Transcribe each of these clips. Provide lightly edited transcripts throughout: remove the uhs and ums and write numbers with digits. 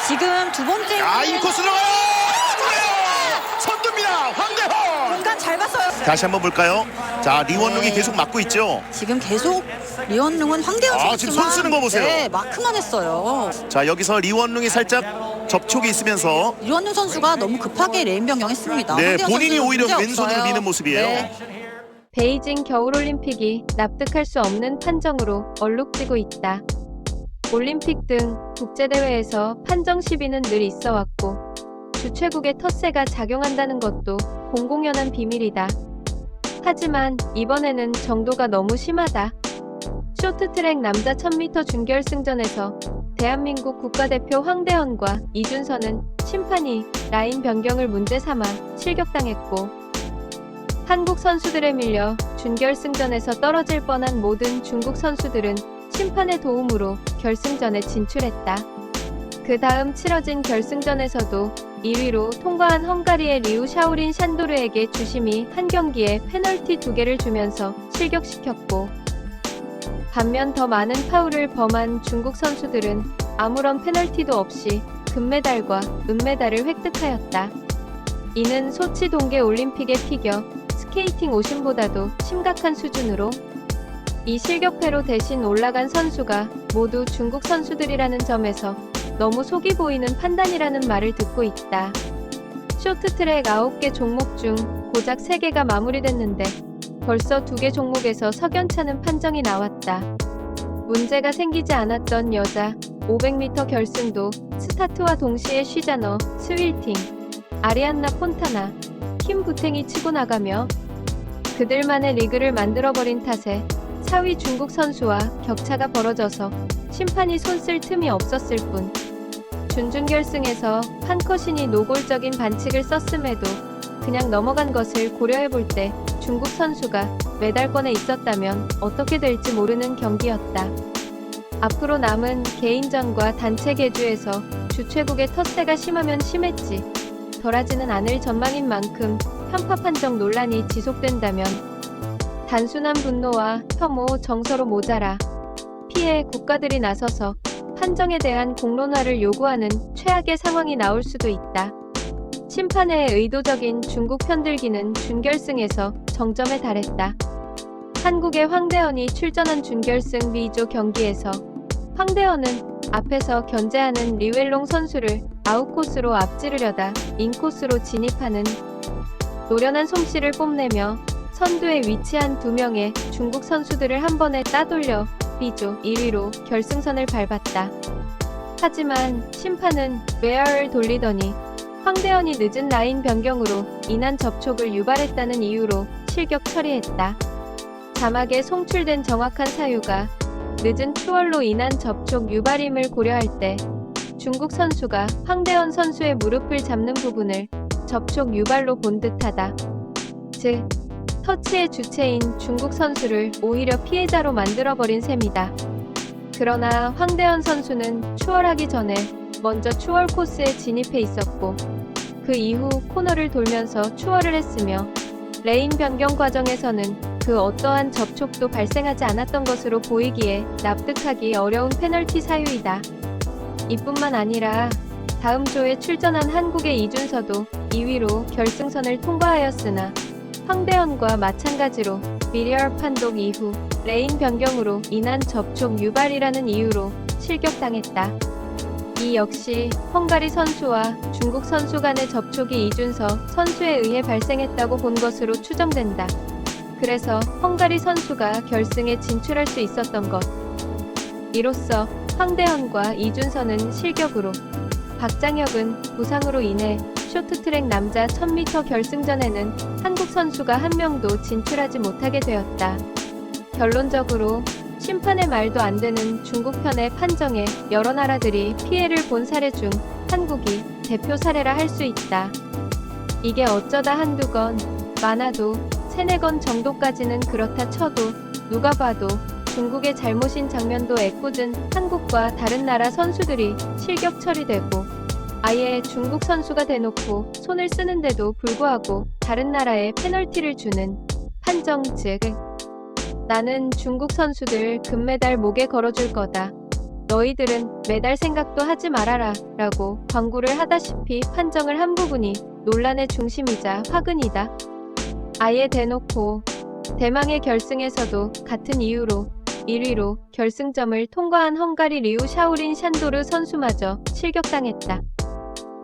지금 두 번째 인코스 들어가요. 선두입니다. 황대헌. 공간 잘 봤어요. 다시 한번 볼까요? 자, 리원룽이 네. 계속 막고 있죠. 지금 계속 리원룽은 황대헌 선수만 지금 손 쓰는 거 보세요. 네, 마크만 했어요. 자, 여기서 리원룽이 살짝 접촉이 있으면서 리원룽 선수가 너무 급하게 레인 변경했습니다. 네, 황대헌 본인이 선수는 오히려 문제 왼손으로 없어요. 미는 모습이에요. 네. 베이징 겨울올림픽이 납득할 수 없는 판정으로 얼룩지고 있다. 올림픽 등 국제대회에서 판정 시비는 늘 있어 왔고 주최국의 텃세가 작용한다는 것도 공공연한 비밀이다. 하지만 이번에는 정도가 너무 심하다. 쇼트트랙 남자 1000m 준결승전에서 대한민국 국가대표 황대헌과 이준서는 심판이 라인 변경을 문제 삼아 실격당했고 한국 선수들에 밀려 준결승전에서 떨어질 뻔한 모든 중국 선수들은 심판의 도움으로 결승전에 진출했다. 그 다음 치러진 결승전에서도 2위로 통과한 헝가리의 리우 샤오린 샨도르에게 주심이 한 경기에 페널티 2개를 주면서 실격시켰고 반면 더 많은 파울을 범한 중국 선수들은 아무런 페널티도 없이 금메달과 은메달을 획득하였다. 이는 소치 동계올림픽의 피겨, 스케이팅 오심보다도 심각한 수준으로 이 실격패로 대신 올라간 선수가 모두 중국 선수들이라는 점에서 너무 속이 보이는 판단이라는 말을 듣고 있다. 쇼트트랙 9개 종목 중 고작 3개가 마무리됐는데 벌써 2개 종목에서 석연찮은 판정이 나왔다. 문제가 생기지 않았던 여자 500m 결승도 스타트와 동시에 쉬자너, 스윌팅, 아리안나 폰타나, 킴 부탱이 치고 나가며 그들만의 리그를 만들어버린 탓에 4위 중국 선수와 격차가 벌어져서 심판이 손 쓸 틈이 없었을 뿐 준중결승에서 판커신이 노골적인 반칙을 썼음에도 그냥 넘어간 것을 고려해볼 때 중국 선수가 메달권에 있었다면 어떻게 될지 모르는 경기였다. 앞으로 남은 개인전과 단체 계주에서 주최국의 텃세가 심하면 심했지 덜하지는 않을 전망인 만큼 편파 판정 논란이 지속된다면 단순한 분노와 혐오, 정서로 모자라 피해 국가들이 나서서 판정에 대한 공론화를 요구하는 최악의 상황이 나올 수도 있다. 심판의 의도적인 중국 편들기는 준결승에서 정점에 달했다. 한국의 황대헌이 출전한 준결승 B조 경기에서 황대헌은 앞에서 견제하는 리웰롱 선수를 아웃코스로 앞지르려다 인코스로 진입하는 노련한 솜씨를 뽐내며 선두에 위치한 2명의 중국 선수들을 한 번에 따돌려 B조 1위로 결승선을 밟았다. 하지만 심판은 웨어를 돌리더니 황대헌이 늦은 라인 변경으로 인한 접촉을 유발했다는 이유로 실격 처리했다. 자막에 송출된 정확한 사유가 늦은 추월로 인한 접촉 유발임을 고려할 때 중국 선수가 황대헌 선수의 무릎을 잡는 부분을 접촉 유발로 본 듯하다. 즉, 터치의 주체인 중국 선수를 오히려 피해자로 만들어버린 셈이다. 그러나 황대헌 선수는 추월하기 전에 먼저 추월 코스에 진입해 있었고 그 이후 코너를 돌면서 추월을 했으며 레인 변경 과정에서는 그 어떠한 접촉도 발생하지 않았던 것으로 보이기에 납득하기 어려운 페널티 사유이다. 이뿐만 아니라 다음 조에 출전한 한국의 이준서도 2위로 결승선을 통과하였으나 황대헌과 마찬가지로 미리얼 판독 이후 레인 변경으로 인한 접촉 유발이라는 이유로 실격당했다. 이 역시 헝가리 선수와 중국 선수 간의 접촉이 이준서 선수에 의해 발생했다고 본 것으로 추정된다. 그래서 헝가리 선수가 결승에 진출할 수 있었던 것. 이로써 황대헌과 이준서는 실격으로, 박장혁은 부상으로 인해 쇼트트랙 남자 1000m 결승전에는 한국 선수가 한 명도 진출하지 못하게 되었다. 결론적으로 심판의 말도 안 되는 중국 편의 판정에 여러 나라들이 피해를 본 사례 중 한국이 대표 사례라 할 수 있다. 이게 어쩌다 한두 건, 많아도 세네 건 정도까지는 그렇다 쳐도 누가 봐도 중국의 잘못인 장면도 애꿎은 한국과 다른 나라 선수들이 실격 처리되고 아예 중국 선수가 대놓고 손을 쓰는데도 불구하고 다른 나라에 페널티를 주는 판정. 즉, 나는 중국 선수들 금메달 목에 걸어줄 거다. 너희들은 메달 생각도 하지 말아라 라고 광고를 하다시피 판정을 한 부분이 논란의 중심이자 화근이다. 아예 대놓고 대망의 결승에서도 같은 이유로 1위로 결승점을 통과한 헝가리 리우 샤오린 샨도르 선수마저 실격당했다.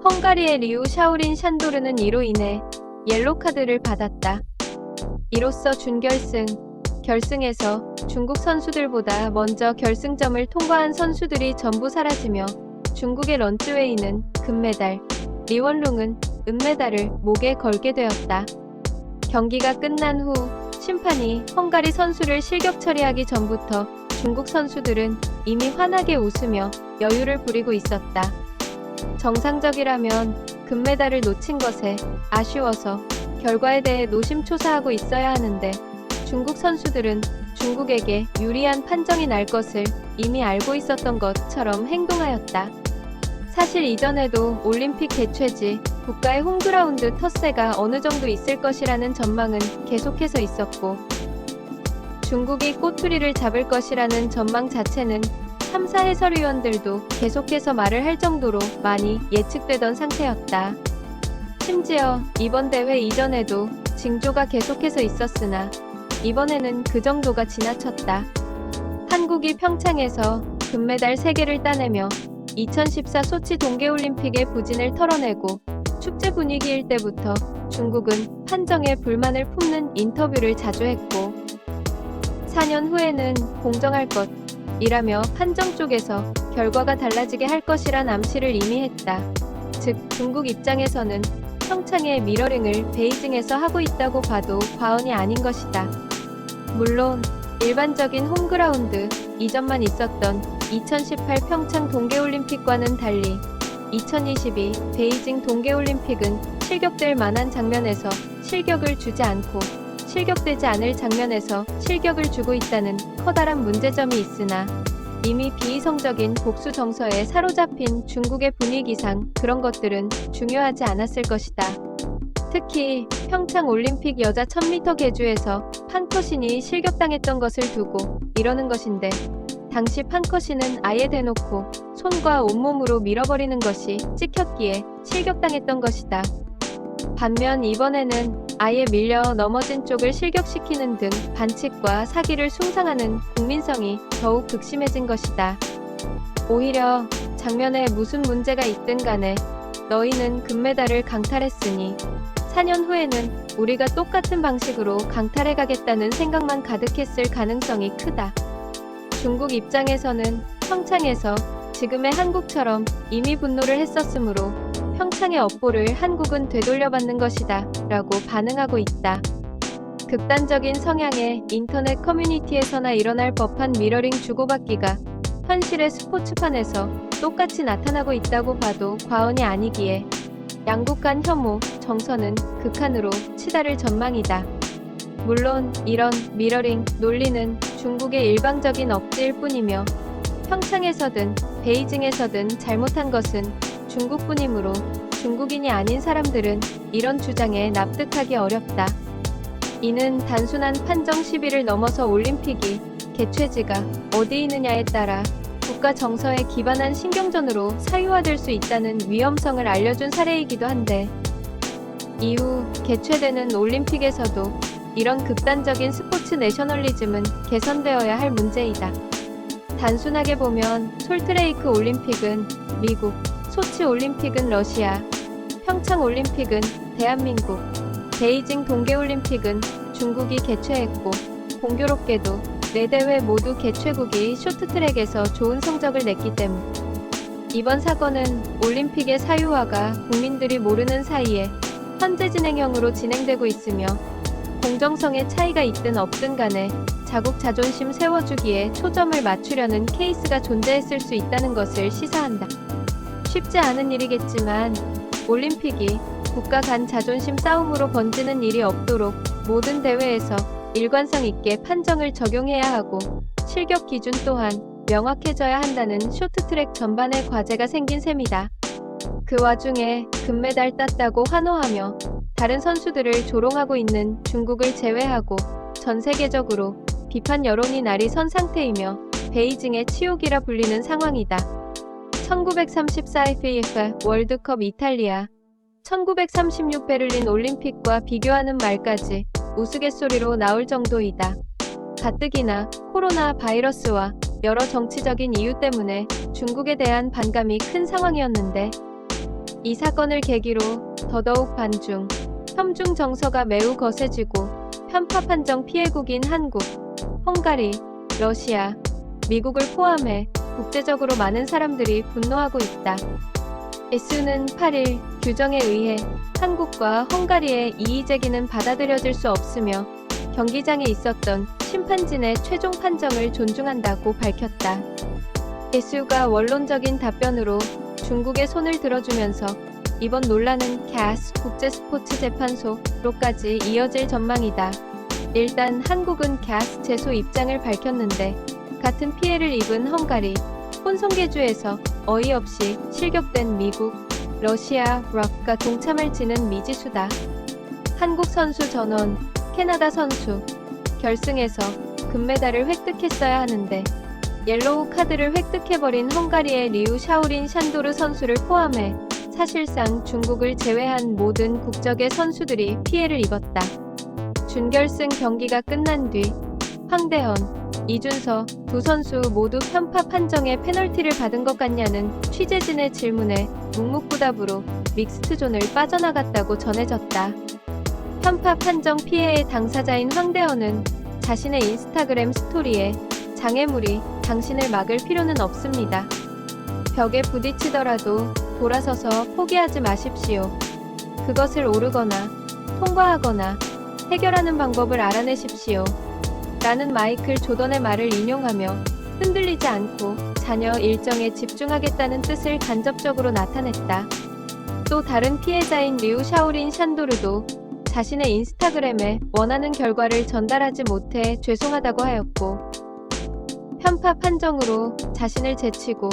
헝가리의 리우 샤오린 샨도르는 이로 인해 옐로카드를 받았다. 이로써 준결승, 결승에서 중국 선수들보다 먼저 결승점을 통과한 선수들이 전부 사라지며 중국의 런쯔웨이는 금메달, 리원룽은 은메달을 목에 걸게 되었다. 경기가 끝난 후 심판이 헝가리 선수를 실격 처리하기 전부터 중국 선수들은 이미 환하게 웃으며 여유를 부리고 있었다. 정상적이라면 금메달을 놓친 것에 아쉬워서 결과에 대해 노심초사하고 있어야 하는데 중국 선수들은 중국에게 유리한 판정이 날 것을 이미 알고 있었던 것처럼 행동하였다. 사실 이전에도 올림픽 개최지 국가의 홈그라운드 텃세가 어느 정도 있을 것이라는 전망은 계속해서 있었고 중국이 꼬투리를 잡을 것이라는 전망 자체는 3사 해설위원들도 계속해서 말을 할 정도로 많이 예측되던 상태였다. 심지어 이번 대회 이전에도 징조가 계속해서 있었으나 이번에는 그 정도가 지나쳤다. 한국이 평창에서 금메달 3개를 따내며 2014 소치 동계올림픽의 부진을 털어내고 축제 분위기일 때부터 중국은 판정에 불만을 품는 인터뷰를 자주 했고 4년 후에는 공정할 것이라며 판정 쪽에서 결과가 달라지게 할 것이란 암시를 이미 했다. 즉 중국 입장에서는 평창의 미러링을 베이징에서 하고 있다고 봐도 과언이 아닌 것이다. 물론 일반적인 홈그라운드 이전만 있었던 2018 평창 동계올림픽과는 달리 2022 베이징 동계올림픽은 실격될 만한 장면에서 실격을 주지 않고 실격되지 않을 장면에서 실격을 주고 있다는 커다란 문제점이 있으나 이미 비이성적인 복수 정서에 사로잡힌 중국의 분위기상 그런 것들은 중요하지 않았을 것이다. 특히 평창 올림픽 여자 1000m 계주에서 판커신이 실격당했던 것을 두고 이러는 것인데 당시 판커신은 아예 대놓고 손과 온몸으로 밀어버리는 것이 찍혔기에 실격당했던 것이다. 반면 이번에는 아예 밀려 넘어진 쪽을 실격시키는 등 반칙과 사기를 숭상하는 국민성이 더욱 극심해진 것이다. 오히려 장면에 무슨 문제가 있든 간에 너희는 금메달을 강탈했으니 4년 후에는 우리가 똑같은 방식으로 강탈해가겠다는 생각만 가득했을 가능성이 크다. 중국 입장에서는 평창에서 지금의 한국처럼 이미 분노를 했었으므로 평창의 업보를 한국은 되돌려받는 것이다 라고 반응하고 있다. 극단적인 성향의 인터넷 커뮤니티에서나 일어날 법한 미러링 주고받기가 현실의 스포츠판에서 똑같이 나타나고 있다고 봐도 과언이 아니기에 양국 간 혐오, 정서는 극한으로 치달을 전망이다. 물론 이런 미러링 논리는 중국의 일방적인 억지일 뿐이며 평창에서든 베이징에서든 잘못한 것은 중국뿐이므로 중국인이 아닌 사람들은 이런 주장에 납득하기 어렵다. 이는 단순한 판정 시비를 넘어서 올림픽이 개최지가 어디 있느냐에 따라 국가 정서에 기반한 신경전으로 사유화될 수 있다는 위험성을 알려준 사례이기도 한데 이후 개최되는 올림픽에서도 이런 극단적인 스포츠 내셔널리즘은 개선되어야 할 문제이다. 단순하게 보면 솔트레이크 올림픽은 미국, 소치 올림픽은 러시아, 평창 올림픽은 대한민국, 베이징 동계올림픽은 중국이 개최했고 공교롭게도 4대회 모두 개최국이 쇼트트랙에서 좋은 성적을 냈기 때문. 이번 사건은 올림픽의 사유화가 국민들이 모르는 사이에 현재 진행형으로 진행되고 있으며 공정성의 차이가 있든 없든 간에 자국 자존심 세워주기에 초점을 맞추려는 케이스가 존재했을 수 있다는 것을 시사한다. 쉽지 않은 일이겠지만 올림픽이 국가 간 자존심 싸움으로 번지는 일이 없도록 모든 대회에서 일관성 있게 판정을 적용해야 하고 실격 기준 또한 명확해져야 한다는 쇼트트랙 전반의 과제가 생긴 셈이다. 그 와중에 금메달 땄다고 환호하며 다른 선수들을 조롱하고 있는 중국을 제외하고 전 세계적으로 비판 여론이 날이 선 상태이며 베이징의 치욕이라 불리는 상황이다. 1934 FIFA 월드컵 이탈리아, 1936 베를린 올림픽과 비교하는 말까지 우스갯소리로 나올 정도이다. 가뜩이나 코로나 바이러스와 여러 정치적인 이유 때문에 중국에 대한 반감이 큰 상황이었는데 이 사건을 계기로 더더욱 반중, 협중 정서가 매우 거세지고 편파 판정 피해국인 한국, 헝가리, 러시아, 미국을 포함해 국제적으로 많은 사람들이 분노하고 있다. SU는 8일 규정에 의해 한국과 헝가리의 이의 제기는 받아들여질 수 없으며 경기장에 있었던 심판진의 최종 판정을 존중한다고 밝혔다. SU가 원론적인 답변으로 중국의 손을 들어주면서 이번 논란은 CAS 국제스포츠재판소로까지 이어질 전망이다. 일단 한국은 CAS 제소 입장을 밝혔는데 같은 피해를 입은 헝가리, 혼성계주에서 어이없이 실격된 미국, 러시아, 락과 동참할지는 미지수다. 한국 선수 전원, 캐나다 선수, 결승에서 금메달을 획득했어야 하는데 옐로우 카드를 획득해버린 헝가리의 리우 샤오린 샨도르 선수를 포함해 사실상 중국을 제외한 모든 국적의 선수들이 피해를 입었다. 준결승 경기가 끝난 뒤 황대헌, 이준서 두 선수 모두 편파 판정에 페널티를 받은 것 같냐는 취재진의 질문에 묵묵부답으로 믹스트존을 빠져나갔다고 전해졌다. 편파 판정 피해의 당사자인 황대헌은 자신의 인스타그램 스토리에 장애물이 당신을 막을 필요는 없습니다. 벽에 부딪히더라도 돌아서서 포기하지 마십시오. 그것을 오르거나 통과하거나 해결하는 방법을 알아내십시오. 라는 마이클 조던의 말을 인용하며 흔들리지 않고 자녀 일정에 집중하겠다는 뜻을 간접적으로 나타냈다. 또 다른 피해자인 리우 샤오린 샨도르도 자신의 인스타그램에 원하는 결과를 전달하지 못해 죄송하다고 하였고 편파 판정으로 자신을 제치고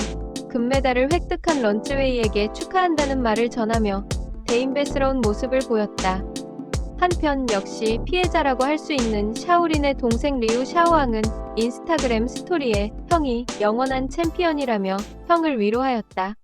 금메달을 획득한 런츠웨이에게 축하한다는 말을 전하며 대인배스러운 모습을 보였다. 한편 역시 피해자라고 할 수 있는 샤오린의 동생 리우 샤오왕은 인스타그램 스토리에 형이 영원한 챔피언이라며 형을 위로하였다.